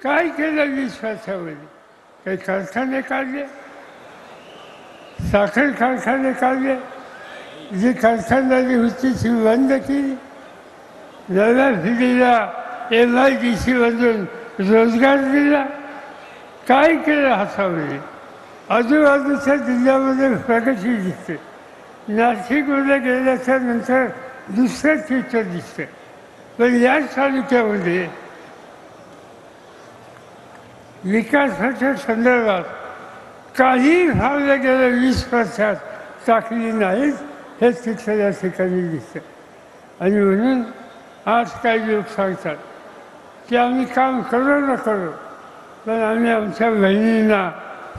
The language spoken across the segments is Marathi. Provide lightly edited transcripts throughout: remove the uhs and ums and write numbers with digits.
काय केलं 20 वर्षामध्ये? काही कारखाने काढले, साखर कारखाने काढले, जी कारखानदारी होती ती बंद केली, नव्या पिढीला MIDC मधून रोजगार दिला. काय केलं हातामध्ये? आजूबाजूच्या जिल्ह्यामध्ये प्रगती दिसते. नाशिकमध्ये गेल्याच्या नंतर दुसरं चित्र दिसतं. पण या तालुक्यामध्ये विकासाच्या संदर्भात काही भावल्या गेल्या 20 वर्षात टाकली नाहीत, हे चित्र या ठिकाणी दिसतं. आणि म्हणून आज काही लोक सांगतात की आम्ही काम करू न करू, पण आम्ही आमच्या बहिणींना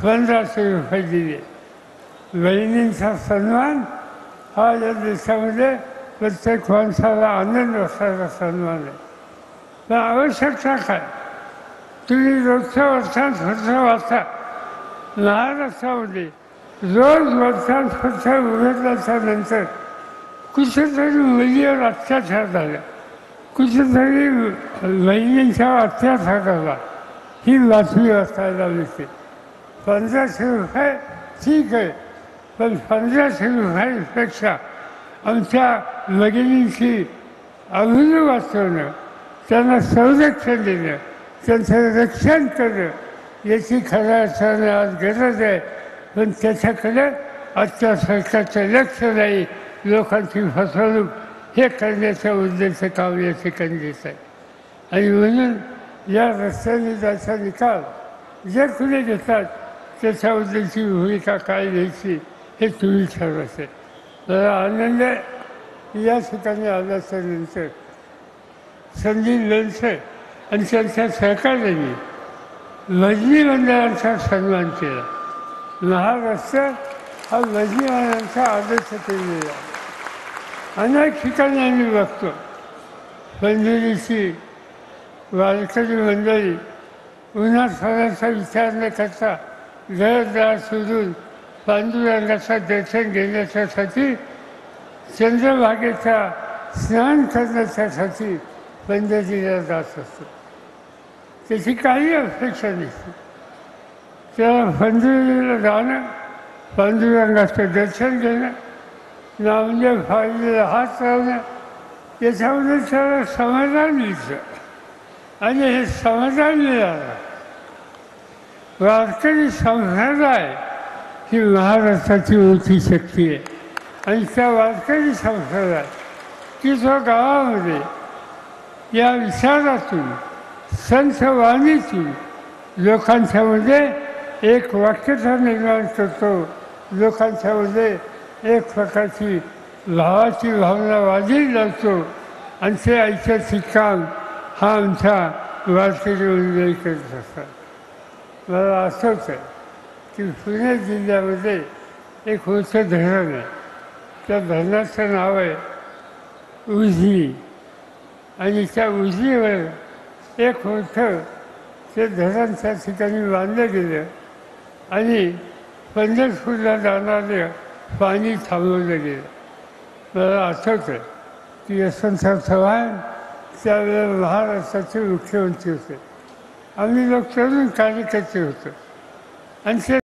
1500 रुपये दिले. बहिणींचा सन्मान हा या देशामध्ये प्रत्येक माणसाला आनंद असणारा सन्मान आहे. पण आवश्यकता काय? तुम्ही रोजच्या वर्षांत वाचा, महाराष्ट्रामध्ये रोज वर्षांत उघडल्याच्या नंतर कुठेतरी मुलीवर अत्याचार झाला, कुठेतरी बहिणींच्या अत्याचार झाला, ही बातमी वाचायला मिळते. 1500 रुपये ठीक आहे, पण 1500 रुपयांपेक्षा आमच्या भगिनींची अभिनव वाचवणं, त्यांना संरक्षण देणं, त्यांचं रक्षण करणं याची खऱ्या अर्थाने आज गरज आहे. पण त्याच्याकडे आजच्या सरकारचं लक्ष नाही. लोकांची फसवणूक हे करण्याच्या उद्देश काम या ठिकाणी दिसत आहे. आणि म्हणून या रस्त्याने जायचा निकाल जे कुणी घेतात त्याच्याबद्दलची भूमिका काय घ्यायची हे तुम्ही ठरवायचं. मला आनंद आहे या ठिकाणी आल्याच्या नंतर संदीप लोणचे आणि त्यांच्या सहकार्याने भजनी मंडळांचा सन्मान केला. महाराष्ट्र हा भजनी मंडळांचा आदर्श केलेला आहे. अनेक ठिकाणी आम्ही बघतो पंढरीची वारकरी मंडळी उन्हाळ्याचा विचार न करता घरदार सोडून पांडुरंगाचा दर्शन घेण्याच्यासाठी चंद्रभागेचा स्नान करण्याच्यासाठी पंढरीला जात असतो. त्याची काही अपेक्षा नसते. तेव्हा पंढरीला जाणं, पांडुरंगाचं दर्शन घेणं, नामदेव फाळीला हात लावणं, याच्यामध्ये त्याला समाधान मिळतं. आणि हे समाधान मिळालं वारकरी संप्रदाय ही महाराष्ट्राची मोठी शक्ती आहे. आणि त्या वारकरी संप्रदाय की जो गावामध्ये या विचारातून संतवाणीतून लोकांच्यामध्ये एक वाक्यता निर्माण करतो, लोकांच्यामध्ये एक प्रकारची भावाची भावना वाढीत लावतो, आणि ते ऐतिहासिक काम हा आमचा वारकरी मंडळी करत असतात. मला आठवतं की पुणे जिल्ह्यामध्ये एक मोठं धरण आहे. त्या धरणाचं नाव आहे उजनी. आणि त्या उजनीवर एक मोठं ते धरण त्या ठिकाणी बांधलं गेलं आणि पंढरपूरला जाणारं पाणी थांबवलं गेलं. मला आठवतं की यशवंतराव चव्हाण त्यावेळेला महाराष्ट्राचे मुख्यमंत्री होते. आम्ही लोक तरुण कार्यकर्ते होतो. आणि ते